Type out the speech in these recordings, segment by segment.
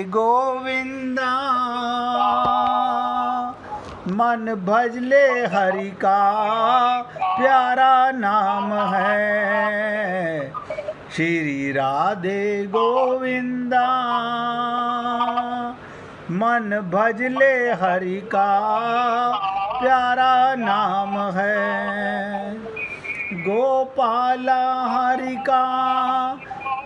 गोविंदा मन भजले हरि का प्यारा नाम है। श्री राधे गोविंदा मन भजले हरि का प्यारा नाम है। गोपाला हरि का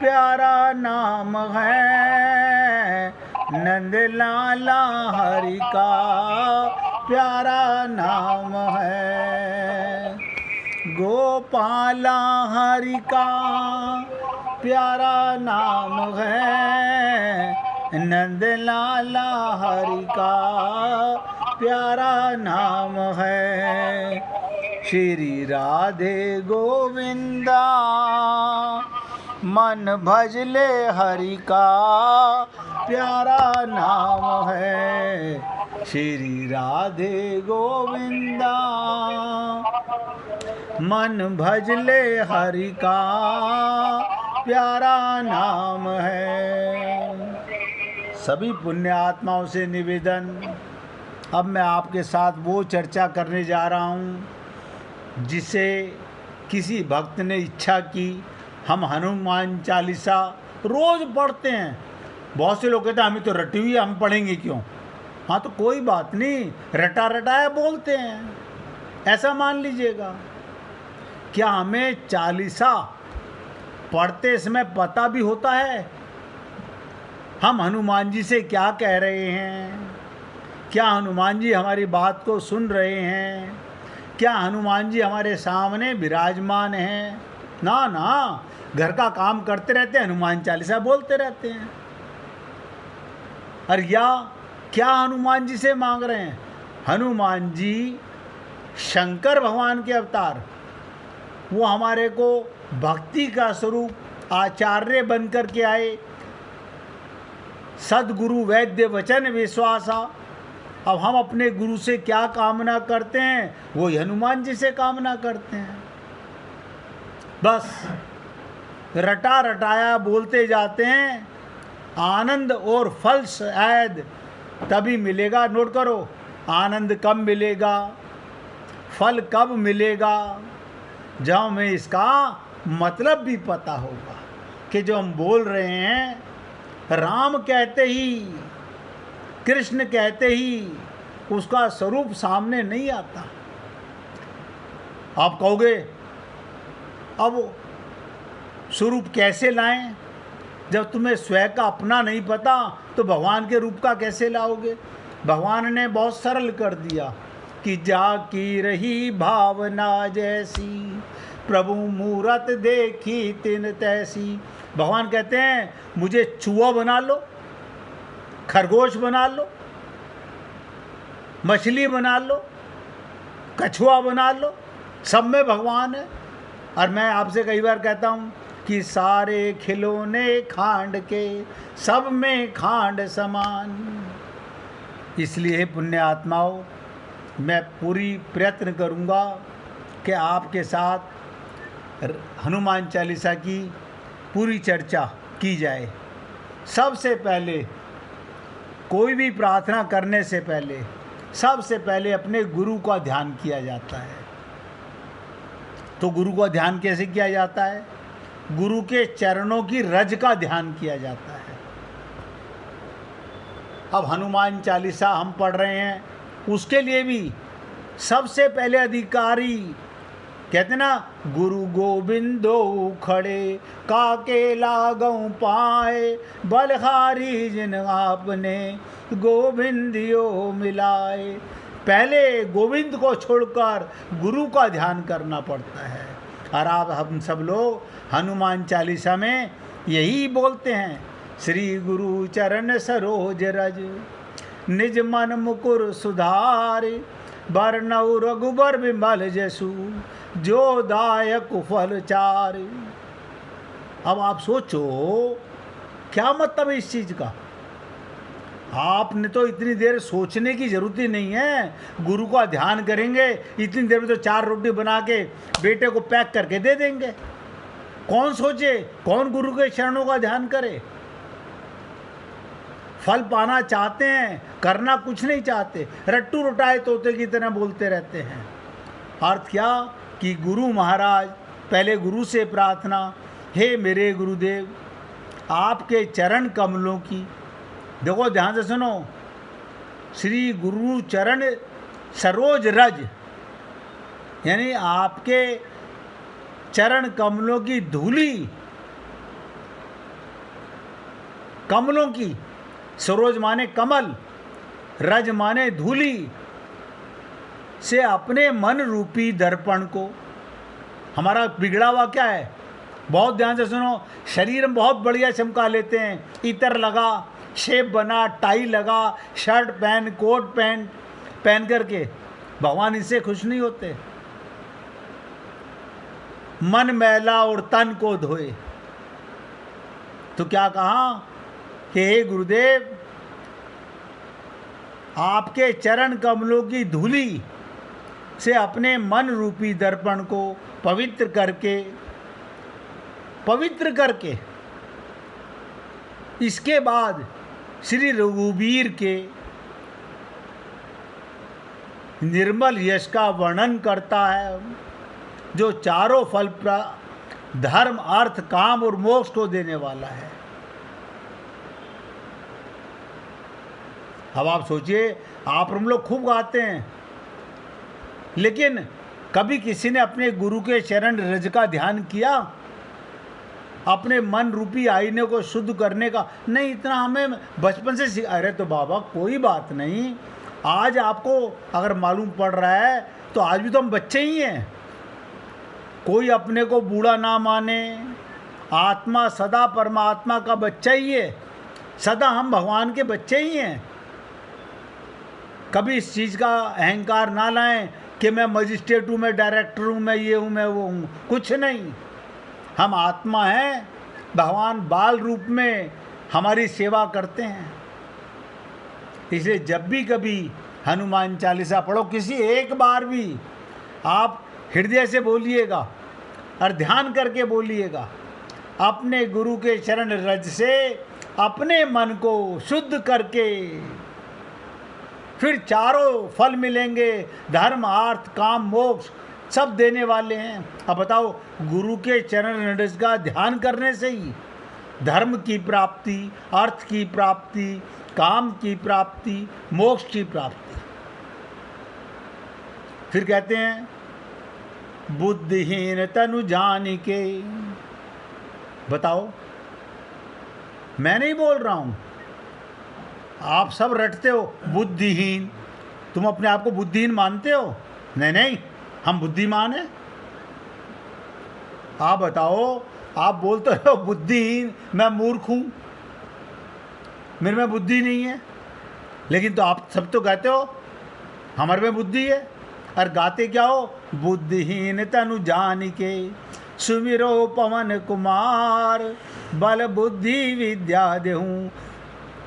प्यारा नाम है। नंद लाला हरि का प्यारा नाम है। गोपाला हरि का प्यारा नाम है। नंद लाला हरि का प्यारा नाम है। श्री राधे गोविंदा मन भजले हरि का प्यारा नाम है। श्री राधे गोविंदा मन भजले हरि का प्यारा नाम है। सभी पुण्य आत्माओं से निवेदन, अब मैं आपके साथ वो चर्चा करने जा रहा हूँ जिसे किसी भक्त ने इच्छा की। हम हनुमान चालीसा रोज़ पढ़ते हैं। बहुत से लोग कहते हैं हमें तो रटी हुई है, हम पढ़ेंगे क्यों। हाँ तो कोई बात नहीं, रटा रटाया बोलते हैं, ऐसा मान लीजिएगा। क्या हमें चालीसा पढ़ते समय पता भी होता है हम हनुमान जी से क्या कह रहे हैं? क्या हनुमान जी हमारी बात को सुन रहे हैं? क्या हनुमान जी हमारे सामने विराजमान हैं? ना ना, घर का काम करते रहते हैं, हनुमान चालीसा बोलते रहते हैं। और या क्या हनुमान जी से मांग रहे हैं? हनुमान जी शंकर भगवान के अवतार, वो हमारे को भक्ति का स्वरूप आचार्य बनकर के आए। सदगुरु वैद्य वचन विश्वासा। अब हम अपने गुरु से क्या कामना करते हैं, वो हनुमान जी से कामना करते हैं। बस रटा रटाया बोलते जाते हैं। आनंद और फल शायद तभी मिलेगा। नोट करो, आनंद कब मिलेगा, फल कब मिलेगा, जब हमें इसका मतलब भी पता होगा कि जो हम बोल रहे हैं, राम कहते ही, कृष्ण कहते ही उसका स्वरूप सामने नहीं आता। आप कहोगे अब स्वरूप कैसे लाएं? जब तुम्हें स्वयं का अपना नहीं पता तो भगवान के रूप का कैसे लाओगे? भगवान ने बहुत सरल कर दिया कि जाकी रही भावना जैसी, प्रभु मूरत देखी तिन तैसी। भगवान कहते हैं मुझे चूहा बना लो, खरगोश बना लो, मछली बना लो, कछुआ बना लो, सब में भगवान है। और मैं आपसे कई बार कहता हूँ कि सारे खिलौने खांड के, सब में खांड समान। इसलिए पुण्य आत्माओं, मैं पूरी प्रयत्न करूँगा कि आपके साथ हनुमान चालीसा की पूरी चर्चा की जाए। सबसे पहले कोई भी प्रार्थना करने से पहले सबसे पहले अपने गुरु का ध्यान किया जाता है। तो गुरु का ध्यान कैसे किया जाता है? गुरु के चरणों की रज का ध्यान किया जाता है। अब हनुमान चालीसा हम पढ़ रहे हैं, उसके लिए भी सबसे पहले अधिकारी कहते ना, गुरु गोविंदो खड़े काके लागऊ पाए, बलहारी जिन आपने गोविंदियो मिलाए। पहले गोविंद को छोड़कर गुरु का ध्यान करना पड़ता है। और आप हम सब लोग हनुमान चालीसा में यही बोलते हैं, श्री गुरु चरण सरोज रज, निज मन मुकुर सुधार, बरनऊ रघुबर बिमल जसु, जो दायक फल चार। अब आप सोचो क्या मतलब है इस चीज का। आपने तो इतनी देर सोचने की जरूरत ही नहीं है। गुरु का ध्यान करेंगे, इतनी देर में तो 4 रोटी बना के बेटे को पैक करके दे देंगे। कौन सोचे, कौन गुरु के चरणों का ध्यान करे। फल पाना चाहते हैं, करना कुछ नहीं चाहते, रट्टू रुटाए तोते की तरह बोलते रहते हैं। अर्थ क्या कि गुरु महाराज, पहले गुरु से प्रार्थना, हे मेरे गुरुदेव, आपके चरण कमलों की, देखो ध्यान से सुनो, श्री गुरु चरण सरोज रज, यानी आपके चरण कमलों की धूली, कमलों की, सरोज माने कमल, रज माने धूली, से अपने मन रूपी दर्पण को, हमारा बिगड़ा हुआ क्या है, बहुत ध्यान से सुनो, शरीर में बहुत बढ़िया चमका लेते हैं, इतर लगा, शेप बना, टाई लगा, शर्ट पहन, कोट पहन करके, भगवान इससे खुश नहीं होते। मन मैला और तन को धोए, तो क्या कहा कि हे गुरुदेव, आपके चरण कमलों की धूली से अपने मन रूपी दर्पण को पवित्र करके इसके बाद श्री रघुवीर के निर्मल यश का वर्णन करता है, जो चारों फल धर्म, अर्थ, काम और मोक्ष को देने वाला है। अब आप सोचिए, आप हम लोग खूब गाते हैं, लेकिन कभी किसी ने अपने गुरु के चरण रज का ध्यान किया, अपने मन रूपी आईने को शुद्ध करने का? नहीं, इतना हमें बचपन से अरे तो बाबा कोई बात नहीं, आज आपको अगर मालूम पड़ रहा है तो आज भी तो हम बच्चे ही हैं। कोई अपने को बूढ़ा ना माने, आत्मा सदा परमात्मा का बच्चा ही है, सदा हम भगवान के बच्चे ही हैं। कभी इस चीज़ का अहंकार ना लाएं कि मैं मजिस्ट्रेट हूँ, मैं डायरेक्टर हूँ, मैं ये हूँ, मैं वो हूँ, कुछ नहीं। हम आत्मा हैं, भगवान बाल रूप में हमारी सेवा करते हैं। इसलिए जब भी कभी हनुमान चालीसा पढ़ो, किसी एक बार भी आप हृदय से बोलिएगा और ध्यान करके बोलिएगा, अपने गुरु के चरण रज से अपने मन को शुद्ध करके, फिर चारों फल मिलेंगे, धर्म, अर्थ, काम, मोक्ष सब देने वाले हैं। अब बताओ, गुरु के चरण रज का ध्यान करने से ही धर्म की प्राप्ति, अर्थ की प्राप्ति, काम की प्राप्ति, मोक्ष की प्राप्ति। फिर कहते हैं, बुद्धिहीन तनु जानिके, बताओ, मैं नहीं बोल रहा हूं, आप सब रटते हो बुद्धिहीन, तुम अपने आप को बुद्धिहीन मानते हो? नहीं नहीं, हम बुद्धिमान हैं। आप बताओ, आप बोलते हो बुद्धिहीन, मैं मूर्ख हूं, मेरे में बुद्धि नहीं है, लेकिन तो आप सब तो कहते हो हमारे में बुद्धि है, और गाते क्या हो? बुद्धिहीन तनु जानिके सुमिरो पवन कुमार, बल बुद्धि विद्या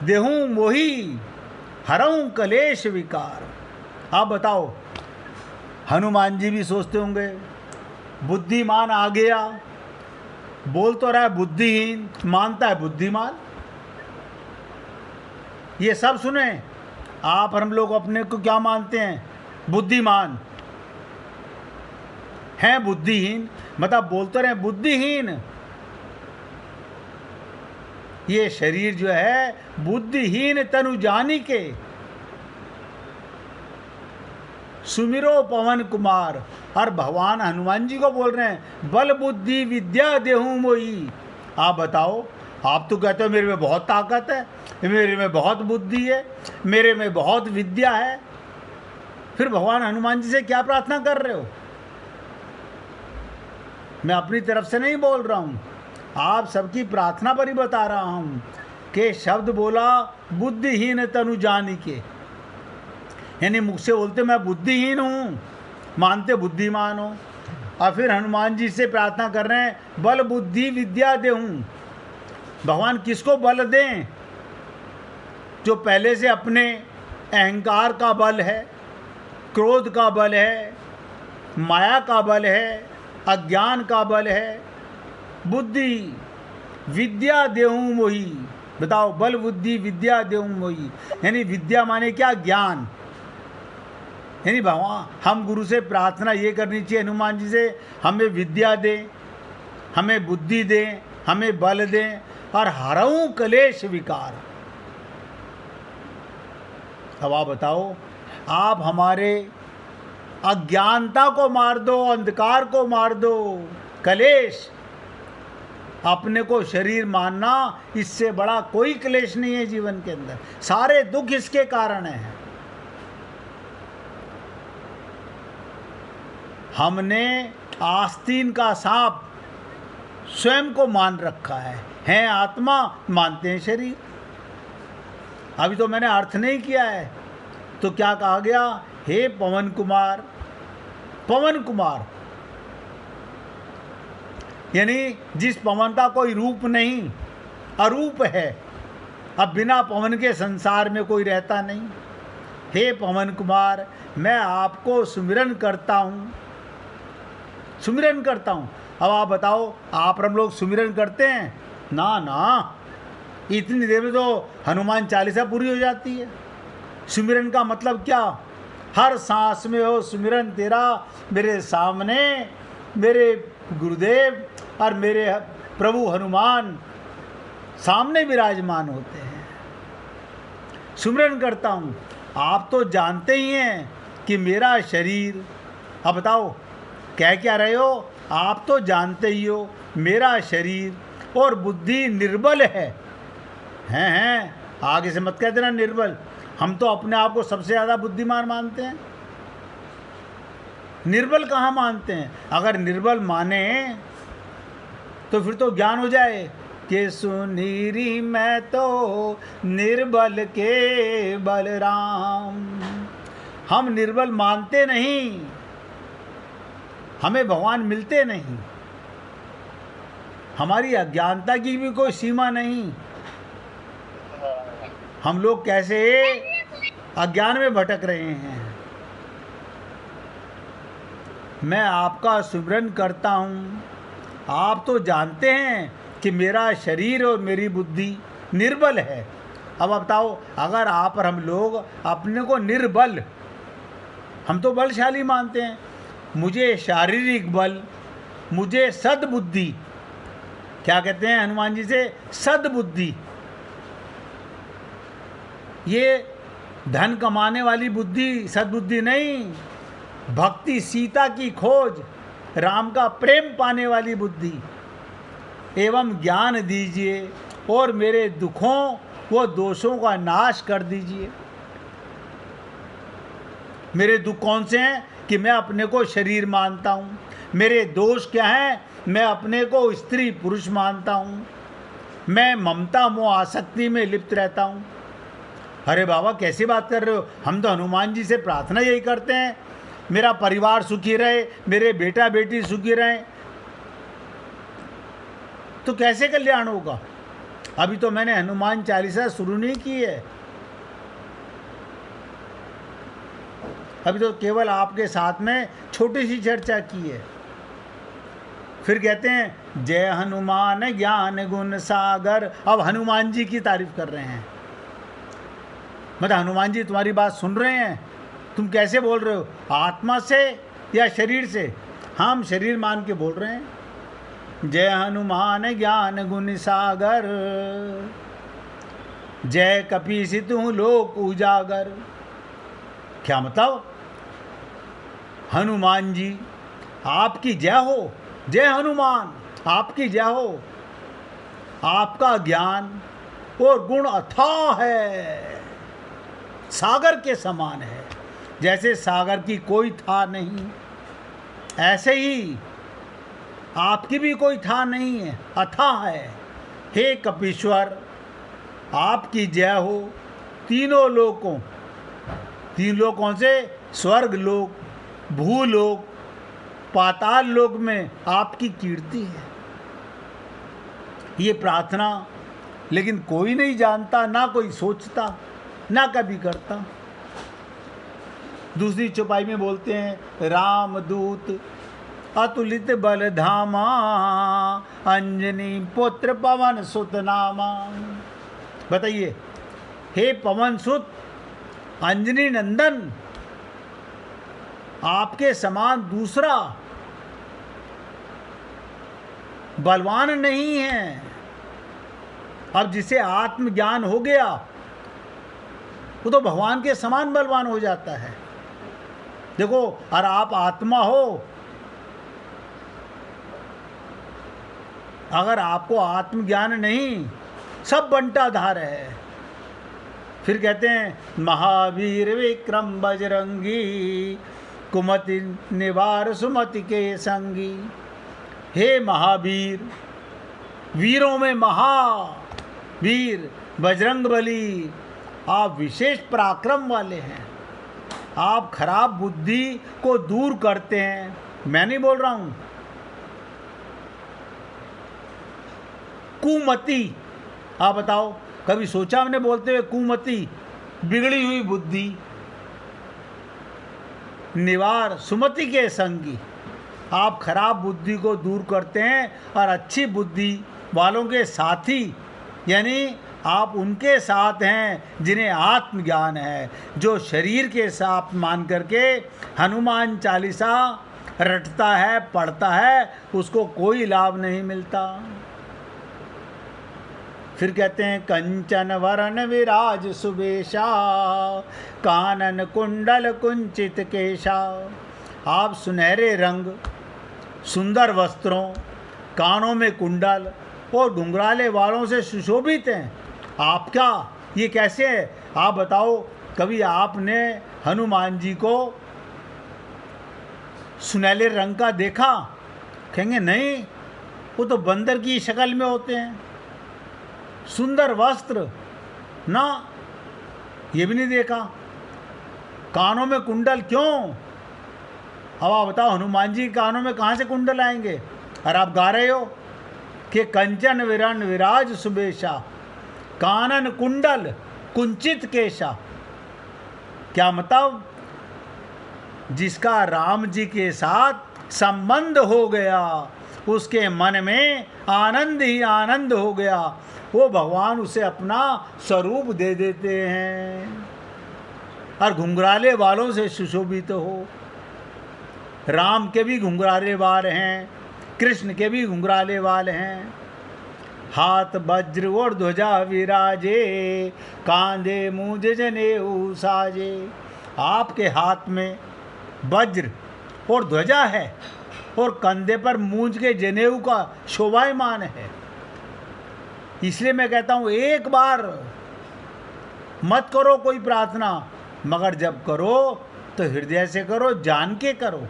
देहूं मोही हरऊं कलेश विकार। आप बताओ, हनुमान जी भी सोचते होंगे बुद्धिमान आ गया, बोल तो रहा है बुद्धिहीन, मानता है बुद्धिमान। ये सब सुने, आप और हम लोग अपने को क्या मानते हैं? बुद्धिमान हैं, बुद्धिहीन, मतलब बोलते रहे बुद्धिहीन। ये शरीर जो है बुद्धिहीन तनु जानी के सुमिरो पवन कुमार, और भगवान हनुमान जी को बोल रहे हैं बल बुद्धि विद्या देहूं मोही। आप बताओ, आप तो कहते हो मेरे में बहुत ताकत है, मेरे में बहुत बुद्धि है, मेरे में बहुत विद्या है, फिर भगवान हनुमान जी से क्या प्रार्थना कर रहे हो? मैं अपनी तरफ से नहीं बोल रहा हूँ, आप सबकी प्रार्थना पर ही बता रहा हूँ कि शब्द बोला बुद्धिहीन तनु जानिके, यानी मुख से बोलते मैं बुद्धिहीन हूँ, मानते बुद्धिमान हो, और फिर हनुमान जी से प्रार्थना कर रहे हैं बल बुद्धि विद्या देहूं। भगवान किसको बल दें? जो पहले से अपने अहंकार का बल है, क्रोध का बल है, माया का बल है, अज्ञान का बल है। बुद्धि विद्या देहूं मोही, बताओ, बल बुद्धि विद्या देऊं मोई, यानी विद्या माने क्या? ज्ञान। यानी भगवान, हम गुरु से प्रार्थना ये करनी चाहिए हनुमान जी से, हमें विद्या दें, हमें बुद्धि दें, हमें बल दें, और हरऊं कलेश विकार। अब आप बताओ, आप हमारे अज्ञानता को मार दो, अंधकार को मार दो, कलेश, अपने को शरीर मानना, इससे बड़ा कोई क्लेश नहीं है जीवन के अंदर। सारे दुख इसके कारण हैं। हमने आस्तीन का सांप स्वयं को मान रखा है आत्मा, मानते हैं शरीर। अभी तो मैंने अर्थ नहीं किया है, तो क्या कहा गया? हे पवन कुमार, पवन कुमार यानी जिस पवन का कोई रूप नहीं, अरूप है। अब बिना पवन के संसार में कोई रहता नहीं। हे पवन कुमार, मैं आपको सुमिरन करता हूँ, सुमिरन करता हूँ। अब आप बताओ, आप हम लोग सुमिरन करते हैं? ना ना, इतनी देर में तो हनुमान चालीसा पूरी हो जाती है। सुमिरन का मतलब क्या? हर सांस में हो सुमिरन तेरा, मेरे सामने मेरे गुरुदेव और मेरे प्रभु हनुमान सामने विराजमान होते हैं। सुमिरन करता हूँ। आप तो जानते ही हैं कि मेरा शरीर, अब बताओ कह क्या रहे हो? आप तो जानते ही हो मेरा शरीर और बुद्धि निर्बल है। आगे से मत कह देना निर्बल। हम तो अपने आप को सबसे ज़्यादा बुद्धिमान मानते हैं। निर्बल कहाँ मानते हैं? अगर निर्बल माने तो फिर तो ज्ञान हो जाए कि सुनीरी मैं तो निर्बल के बलराम। हम निर्बल मानते नहीं, हमें भगवान मिलते नहीं। हमारी अज्ञानता की भी कोई सीमा नहीं। हम लोग कैसे अज्ञान में भटक रहे हैं। मैं आपका सुमिरन करता हूँ। आप तो जानते हैं कि मेरा शरीर और मेरी बुद्धि निर्बल है। अब बताओ, अगर आप और हम लोग अपने को निर्बल, हम तो बलशाली मानते हैं, मुझे शारीरिक बल, मुझे सद्बुद्धि, क्या कहते हैं हनुमान जी से? सद्बुद्धि। ये धन कमाने वाली बुद्धि सद्बुद्धि नहीं, भक्ति, सीता की खोज, राम का प्रेम पाने वाली बुद्धि। एवं ज्ञान दीजिए और मेरे दुखों व दोषों का नाश कर दीजिए। मेरे दुख कौन से हैं? कि मैं अपने को शरीर मानता हूँ। मेरे दोष क्या हैं? मैं अपने को स्त्री पुरुष मानता हूँ। मैं ममता मोह आसक्ति में लिप्त रहता हूँ। अरे बाबा, कैसी बात कर रहे हो? हम तो हनुमान जी से प्रार्थना यही करते हैं, मेरा परिवार सुखी रहे, मेरे बेटा बेटी सुखी रहे। तो कैसे कल्याण होगा? अभी तो मैंने हनुमान चालीसा शुरू नहीं की है। अभी तो केवल आपके साथ में छोटी सी चर्चा की है। फिर कहते हैं जय हनुमान ज्ञान गुण सागर। अब हनुमान जी की तारीफ कर रहे हैं। मतलब हनुमान जी तुम्हारी बात सुन रहे हैं। तुम कैसे बोल रहे हो? आत्मा से या शरीर से? हम शरीर मान के बोल रहे हैं। जय हनुमान ज्ञान गुण सागर, जय कपीसितु लोक उजागर। क्या मतलब? हनुमान जी आपकी जय हो, जय हनुमान आपकी जय हो। आपका ज्ञान और गुण अथाह है, सागर के समान है। जैसे सागर की कोई था नहीं, ऐसे ही आपकी भी कोई था नहीं है, अथाह है। हे कपीश्वर, आपकी जय हो तीनों लोकों। तीन लोक कौन से? स्वर्ग लोक, भूलोक, पाताल लोक में आपकी कीर्ति है। ये प्रार्थना लेकिन कोई नहीं जानता, ना कोई सोचता, ना कभी करता। दूसरी चौपाई में बोलते हैं रामदूत अतुलित बल धामा, अंजनी पुत्र पवन सुत नामा। बताइए, हे पवन सुत अंजनी नंदन, आपके समान दूसरा बलवान नहीं है। अब जिसे आत्मज्ञान हो गया वो तो भगवान के समान बलवान हो जाता है। देखो, और आप आत्मा हो, अगर आपको आत्मज्ञान नहीं, सब बंटाधार है। फिर कहते हैं महावीर विक्रम बजरंगी, कुमति निवार सुमति के संगी। हे महावीर, वीरों में महावीर बजरंगबली, आप विशेष पराक्रम वाले हैं। आप खराब बुद्धि को दूर करते हैं। मैं नहीं बोल रहा हूं। कुमति, आप बताओ, कभी सोचा हमने बोलते हुए कुमति, बिगड़ी हुई बुद्धि। निवार सुमति के संगी, आप खराब बुद्धि को दूर करते हैं और अच्छी बुद्धि वालों के साथी, यानी आप उनके साथ हैं जिन्हें आत्मज्ञान है। जो शरीर के साथ मान करके हनुमान चालीसा रटता है, पढ़ता है, उसको कोई लाभ नहीं मिलता। फिर कहते हैं कंचन वरण विराज सुबेशा, कानन कुंडल कुंचित केशा। आप सुनहरे रंग, सुंदर वस्त्रों, कानों में कुंडल और घुंघराले वालों से सुशोभित हैं। आप क्या, ये कैसे है? आप बताओ, कभी आपने हनुमान जी को सुनहरे रंग का देखा? कहेंगे नहीं, वो तो बंदर की शक्ल में होते हैं। सुंदर वस्त्र ना, ये भी नहीं देखा। कानों में कुंडल क्यों? अब आप बताओ, हनुमान जी के कानों में कहाँ से कुंडल आएंगे? और आप गा रहे हो कि कंचन विरण विराज सुबेशा, कानन कुंडल कुंचित केशा। क्या मतलब? जिसका राम जी के साथ संबंध हो गया, उसके मन में आनंद ही आनंद हो गया, वो भगवान उसे अपना स्वरूप दे देते हैं। और घुंघराले वालों से सुशोभित हो। राम के भी घुंघराले वाल हैं, कृष्ण के भी घुंघराले वाल हैं। हाथ वज्र और ध्वजा विराजे, कांधे मूंज जनेऊ साजे। आपके हाथ में वज्र और ध्वजा है और कंधे पर मूंज के जनेऊ का शोभायमान है। इसलिए मैं कहता हूं, एक बार मत करो कोई प्रार्थना, मगर जब करो तो हृदय से करो, जान के करो।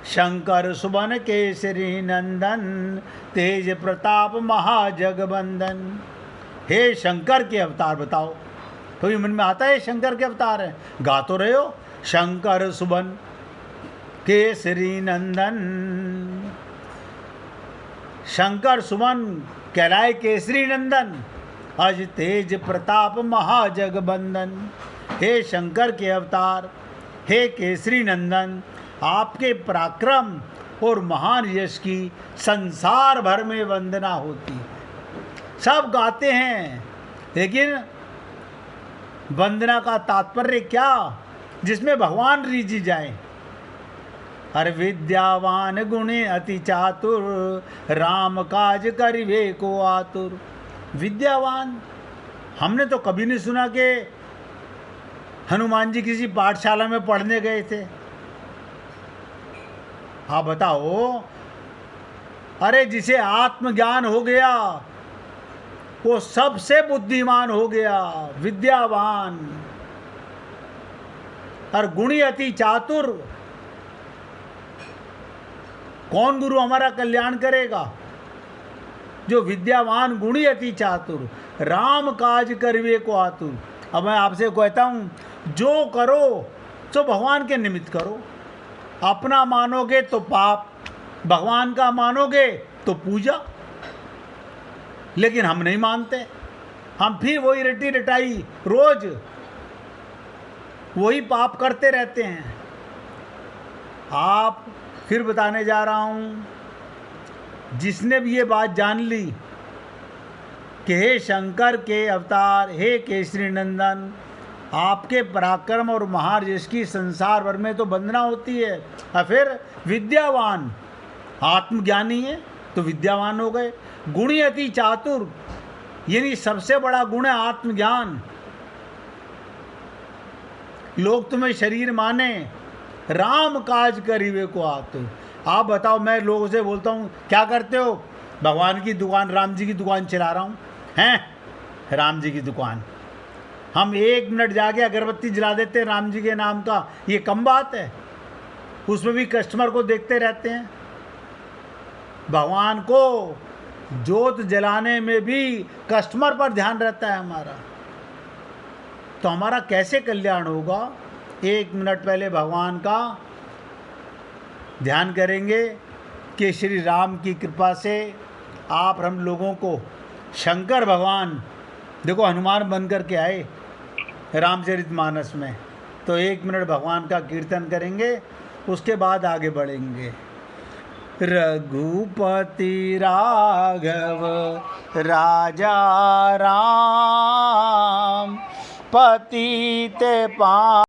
शंकर सुबन केसरी नंदन, तेज प्रताप महाजगबंदन। हे शंकर के अवतार, बताओ, कभी मन में आता है शंकर के अवतार है? गा तो रहे हो, शंकर सुबन केसरी नंदन। शंकर सुमन कहलाए केसरी नंदन, अज तेज प्रताप महाजगबंदन। हे शंकर के अवतार, हे केसरी नंदन, आपके पराक्रम और महान यश की संसार भर में वंदना होती है। सब गाते हैं, लेकिन वंदना का तात्पर्य क्या, जिसमें भगवान रीझी जाए। हर विद्यावान गुणे अति चातुर, राम काज करिवे को आतुर। विद्यावान, हमने तो कभी नहीं सुना कि हनुमान जी किसी पाठशाला में पढ़ने गए थे। आप बताओ, अरे जिसे आत्मज्ञान हो गया वो सबसे बुद्धिमान हो गया, विद्यावान। और गुणी अति चातुर, कौन गुरु हमारा कल्याण करेगा? जो विद्यावान, गुणी अति चातुर, राम काज करिवे को आतुर। अब मैं आपसे कहता हूं, जो करो तो भगवान के निमित्त करो। अपना मानोगे तो पाप, भगवान का मानोगे तो पूजा। लेकिन हम नहीं मानते, हम फिर वही रटी रटाई रोज वही पाप करते रहते हैं। आप फिर बताने जा रहा हूं, जिसने भी ये बात जान ली कि हे शंकर के अवतार, हे केसरी नंदन, आपके पराक्रम और महायश की संसार भर में तो वंदना होती है। और फिर विद्यावान, आत्मज्ञानी है तो विद्यावान हो गए। गुणी अति चातुर, यानी सबसे बड़ा गुण है आत्मज्ञान। लोग तुम्हें शरीर माने, राम काज करीबे को आते। आप बताओ, मैं लोगों से बोलता हूँ क्या करते हो? भगवान की दुकान, राम जी की दुकान चला रहा हूँ। हैं राम जी की दुकान, हम 1 मिनट जाके अगरबत्ती जला देते हैं राम जी के नाम का, ये कम बात है? उसमें भी कस्टमर को देखते रहते हैं। भगवान को जोत जलाने में भी कस्टमर पर ध्यान रहता है हमारा, तो हमारा कैसे कल्याण होगा? 1 मिनट पहले भगवान का ध्यान करेंगे कि श्री राम की कृपा से आप हम लोगों को शंकर भगवान, देखो हनुमान बन कर के आए रामचरितमानस में, तो 1 मिनट भगवान का कीर्तन करेंगे, उसके बाद आगे बढ़ेंगे। रघुपति राघव राजा राम, पतित पावन